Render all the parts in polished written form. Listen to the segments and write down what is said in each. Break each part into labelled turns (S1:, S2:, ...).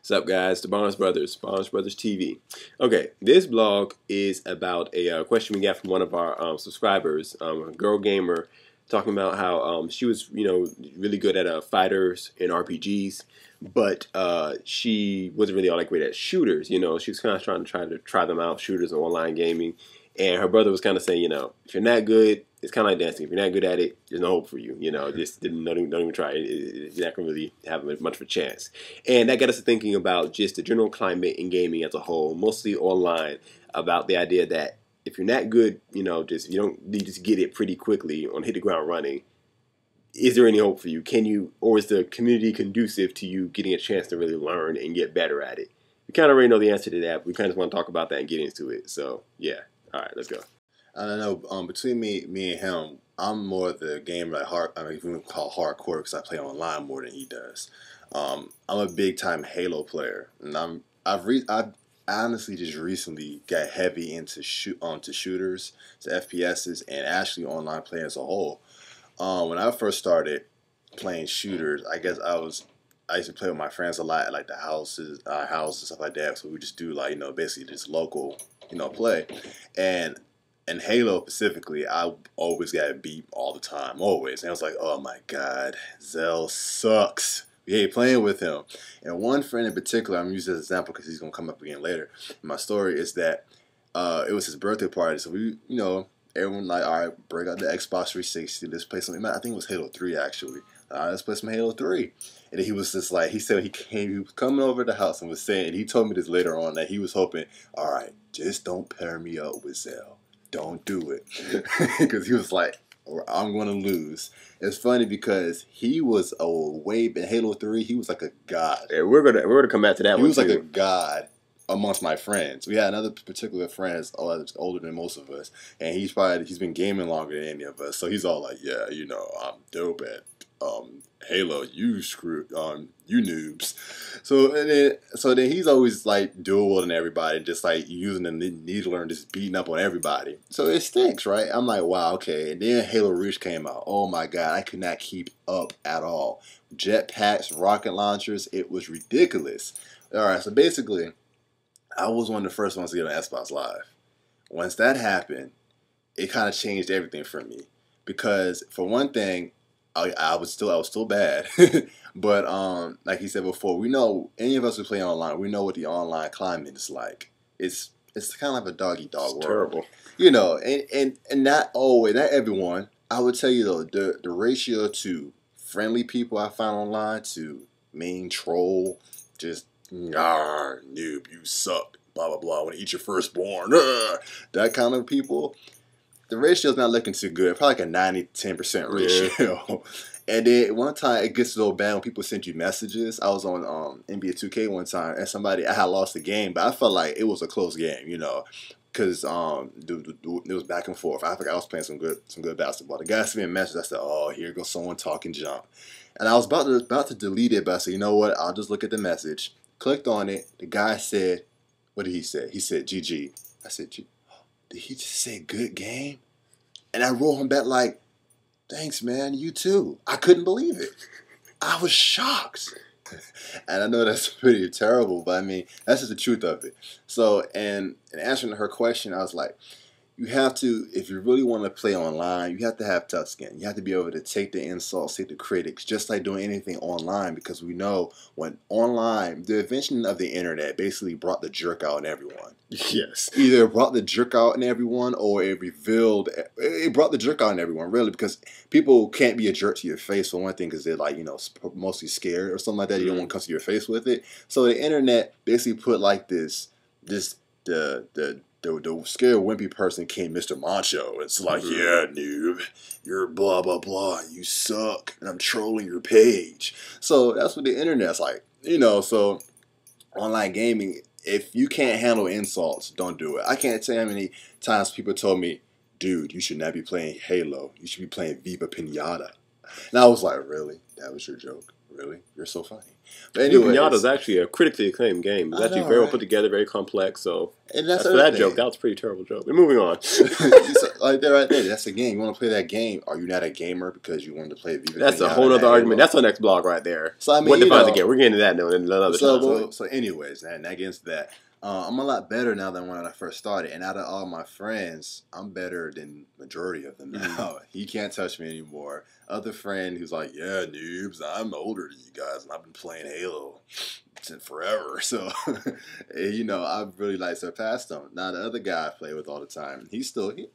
S1: What's up, guys? The Barnes Brothers TV. Okay, this blog is about a question we got from one of our subscribers, a girl gamer, talking about how she was, really good at fighters and RPGs, but she wasn't really all that great at shooters. She was kind of trying to try them out, shooters and online gaming. And her brother was kind of saying, if you're not good, it's kind of like dancing. If you're not good at it, there's no hope for you. Just don't even try. You're not going to really have much of a chance. And that got us to thinking about just the general climate in gaming as a whole, mostly online, about the idea that if you're not good, you just get it pretty quickly on hit the ground running. Is there any hope for you? Or is the community conducive to you getting a chance to really learn and get better at it? We kind of already know the answer to that. We kind of just want to talk about that and get into it. So, yeah. All right, let's go.
S2: I don't know. Between me and him, I'm more the gamer even call hardcore because I play online more than he does. I'm a big time Halo player, and I honestly just recently got heavy into shooters, to FPSs, and actually online play as a whole. When I first started playing shooters, I used to play with my friends a lot at like the houses and stuff like that. So we just do basically just local play. And in Halo specifically, I always got beat all the time, always. And I was like, oh my god, Zell sucks. We hate playing with him. And one friend in particular, I'm using this example because he's gonna come up again later. My story is that it was his birthday party, so we, everyone like, all right, break out the Xbox 360. Let's play something. I think it was Halo 3 actually. Let's play some Halo 3. And then he was just like, he said he was coming over to the house and was saying, and he told me this later on, that he was hoping, all right, just don't pair me up with Zell. Don't do it. Because he was like, I'm going to lose. It's funny because he was in Halo 3, he was like a god.
S1: Yeah, we're gonna come back to that one.
S2: He was like a god amongst my friends. We had another particular friend that's older than most of us, and he's been gaming longer than any of us. So he's all like, yeah, I'm dope at Halo, you noobs. So then he's always like dueling everybody, just like using the needler and just beating up on everybody. So it stinks, right? I'm like, wow, okay. And then Halo Reach came out. Oh my god, I could not keep up at all. Jetpacks, rocket launchers, it was ridiculous. All right, so basically, I was one of the first ones to get on Xbox Live. Once that happened, it kind of changed everything for me because, for one thing, I was still bad, but like he said before, we know any of us who play online, we know what the online climate is like. It's kind of like a dog eat dog world.
S1: Terrible.
S2: And not always, not everyone. I would tell you though, the ratio to friendly people I find online to mean troll, just noob, you suck, blah blah blah. Want to eat your firstborn, that kind of people. The ratio's not looking too good. Probably like a 90-10% ratio. Yeah. And then one time it gets so bad when people send you messages. I was on NBA 2K one time, and I had lost the game, but I felt like it was a close game, because it was back and forth. I think I was playing some good basketball. The guy sent me a message. I said, "Oh, here goes someone talking junk," and I was about to delete it, but I said, "You know what? I'll just look at the message." Clicked on it. The guy said, "What did he say?" He said, "GG." I said, "G." Did he just say good game? And I wrote him back like, thanks, man, you too. I couldn't believe it. I was shocked. And I know that's pretty terrible, but I mean, that's just the truth of it. So, and in answering her question, I was like, you have to, if you really want to play online, you have to have tough skin. You have to be able to take the insults, take the critics, just like doing anything online, because we know when online, the invention of the internet basically brought the jerk out in everyone.
S1: Yes.
S2: Either it brought the jerk out in everyone, or it brought the jerk out in everyone, really, because people can't be a jerk to your face, for one thing, because they're like, mostly scared or something like that. You don't want to come to your face with it. So the internet basically put like the scared wimpy person came Mr. Macho. It's like, yeah, noob, you're blah, blah, blah, you suck, and I'm trolling your page. So that's what the internet's like, so online gaming, if you can't handle insults, don't do it. I can't tell you how many times people told me, dude, you should not be playing Halo. You should be playing Viva Pinata. And I was like, really? That was your joke? Really? You're so funny. But
S1: New
S2: anyway,
S1: Pinata is actually a critically acclaimed game. It's
S2: I
S1: actually
S2: know,
S1: very well
S2: right?
S1: put together, very complex. So
S2: And that's
S1: as for that joke, that was a pretty terrible joke. But moving on.
S2: Like that right there. That's the game. You want to play that game? Are you not a gamer because you wanted to play Viva
S1: That's a
S2: Pinata
S1: whole
S2: and
S1: other
S2: that
S1: argument.
S2: Halo?
S1: That's our next blog right there.
S2: So I mean,
S1: What
S2: you
S1: defines
S2: know,
S1: a game? We're getting into that another time.
S2: so anyways, and that gets that. I'm a lot better now than when I first started, and out of all my friends, I'm better than majority of them now. He can't touch me anymore. Other friend who's like, yeah, noobs, I'm older than you guys, and I've been playing Halo since forever. So, you know, I've really like surpassed him. Now the other guy I play with all the time, he's probably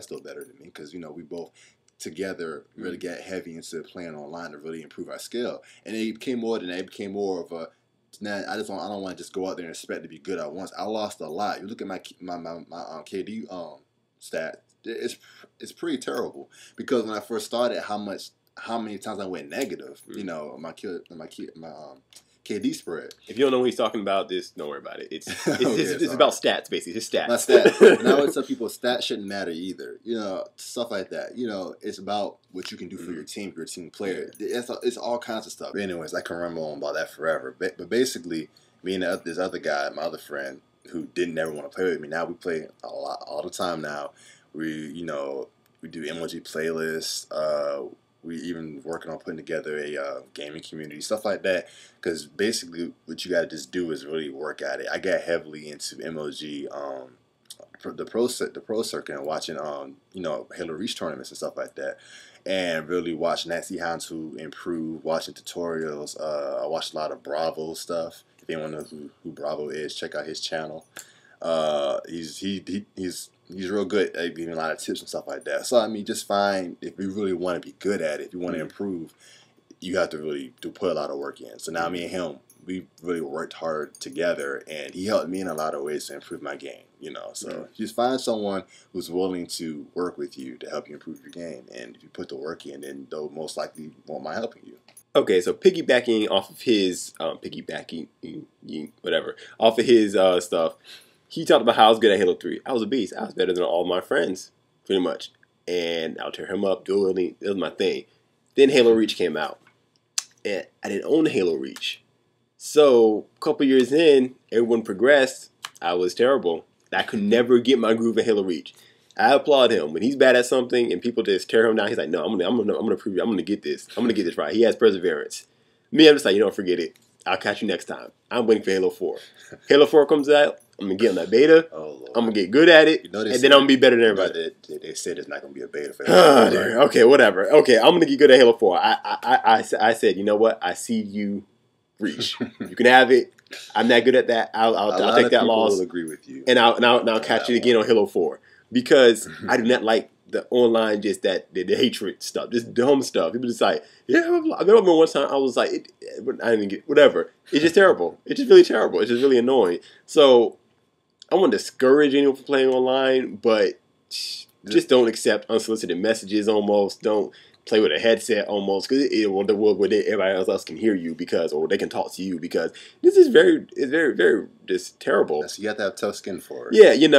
S2: still better than me because you know we both together really get heavy into playing online to really improve our skill, and it became more than that. It became more of a now I don't want to just go out there and expect to be good at once. I lost a lot. You look at my KD stat. It's pretty terrible because when I first started, how many times I went negative. You know, my KD spread.
S1: If you don't know what he's talking about, just don't worry about it. It's
S2: Okay,
S1: it's about stats, basically. His stats.
S2: My stats. And I would tell people stats shouldn't matter either. You know, stuff like that. You know, it's about what you can do for your team, your team player. It's all kinds of stuff. But anyways, I can ramble on about that forever. But basically, me and this other guy, my other friend, who didn't ever want to play with me, now we play a lot all the time now. We do emoji playlists. We even working on putting together a gaming community, stuff like that. Because basically, what you got to just do is really work at it. I got heavily into MLG, the pro circuit, and watching Halo Reach tournaments and stuff like that, and really watching that, see how to improve. Watching tutorials. I watched a lot of Bravo stuff. If anyone knows who Bravo is, check out his channel. He's real good at giving a lot of tips and stuff like that. So I mean, just find if you really want to be good at it, if you want to improve, you have to really put a lot of work in. So now me and him, we really worked hard together, and he helped me in a lot of ways to improve my game. You know, so just find someone who's willing to work with you to help you improve your game, and if you put the work in, then they'll most likely won't mind helping you.
S1: Okay, so piggybacking off of his off of his stuff. He talked about how I was good at Halo 3. I was a beast. I was better than all my friends, pretty much. And I'll tear him up, dueling. It was my thing. Then Halo Reach came out. And I didn't own Halo Reach. So, a couple years in, everyone progressed. I was terrible. I could never get my groove in Halo Reach. I applaud him. When he's bad at something and people just tear him down, he's like, no, I'm gonna prove you. I'm gonna get this. I'm gonna get this right. He has perseverance. Me, I'm just like, you don't forget it. I'll catch you next time. I'm waiting for Halo 4. Halo 4 comes out. I'm going to get on that beta.
S2: Oh, Lord.
S1: I'm going to get good at it.
S2: You know
S1: and then I'm going to be better than everybody.
S2: They said it's not going to be a beta for Halo 4. Right?
S1: Okay, whatever. Okay, I'm going to get good at Halo 4. I said, you know what? I see you reach. You can have it. I'm not good at that. I'll take that loss.
S2: Will agree with you.
S1: And I'll catch it again on Halo 4. Because I do not like the online, just the hatred stuff, just dumb stuff. People just like, yeah, blah, blah. I remember one time I was like, I didn't even get, whatever. It's just terrible. It's just really terrible. It's just really annoying. So I won't discourage anyone from playing online, but just don't accept unsolicited messages almost. Don't play with a headset almost, because the world where everybody else can hear you or they can talk to you, because this is very just terrible.
S2: So you have to have tough skin for it.
S1: Yeah, and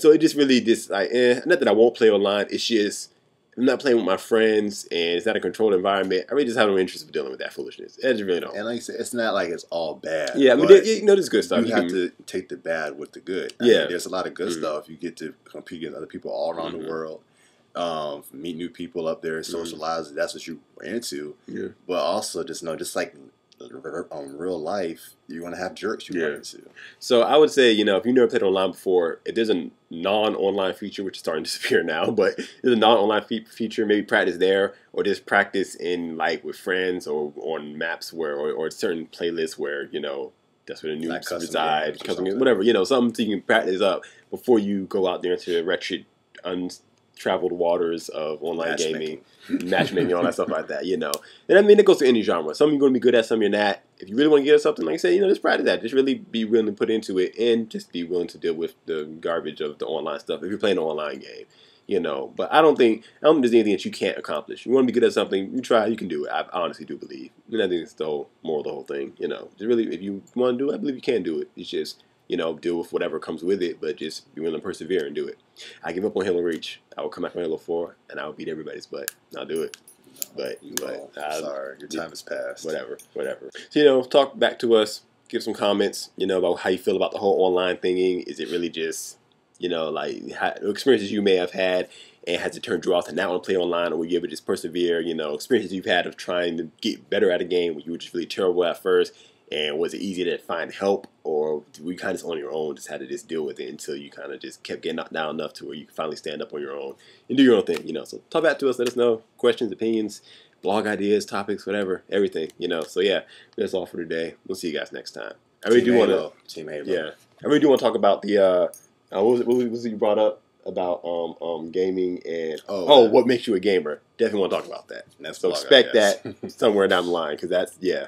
S1: so it just really just like, not that I won't play online, it's just I'm not playing with my friends and it's not a controlled environment. I really just have no interest in dealing with that foolishness. I just really don't.
S2: And like I said, it's not like it's all bad.
S1: Yeah, I mean, there's good stuff.
S2: You have to take the bad with the good. I mean, there's a lot of good stuff. You get to compete against other people all around the world. Meet new people up there, socialize. That's what you're into. Yeah. But also, just like real life, you're gonna have jerks you run into.
S1: So I would say, if you never played online before, if there's a non-online feature, which is starting to disappear now, but there's a non-online feature, maybe practice there, or just practice in with friends or on maps or certain playlists where that's where the noobs reside, whatever, something so you can practice up before you go out there into wretched, traveled waters of online gaming, matchmaking, all that stuff like that, And I mean, it goes to any genre. Some you're going to be good at, some you're not. If you really want to get at something, like I said, just practice that. Just really be willing to put into it, and just be willing to deal with the garbage of the online stuff if you're playing an online game, But I don't think there's anything that you can't accomplish. You want to be good at something, you try, you can do it. I honestly do believe. And I think it's the whole moral of the whole thing, Just really, if you want to do it, I believe you can do it. It's just, deal with whatever comes with it, but just be willing to persevere and do it. I give up on Halo Reach. I will come back on Halo 4, and I will beat everybody's butt. I'll do it. But
S2: sorry, your time has passed.
S1: Whatever. So talk back to us. Give some comments. About how you feel about the whole online thingy. Is it really just like experiences you may have had and has it turned you off to not want to play online, or were you able to just persevere? Experiences you've had of trying to get better at a game where you were just really terrible at first, and was it easy to find help, or were you kind of just on your own, just had to just deal with it until you kind of just kept getting knocked down enough to where you could finally stand up on your own and do your own thing? So talk back to us, let us know questions, opinions, blog ideas, topics, whatever, everything. So yeah, that's all for today. We'll see you guys next time. I really do want to
S2: Team Halo.
S1: Yeah, I really do want to talk about the what was it you brought up about gaming and what makes you a gamer? Definitely want to talk about that.
S2: That's
S1: so expect that somewhere down the line, because that's yeah.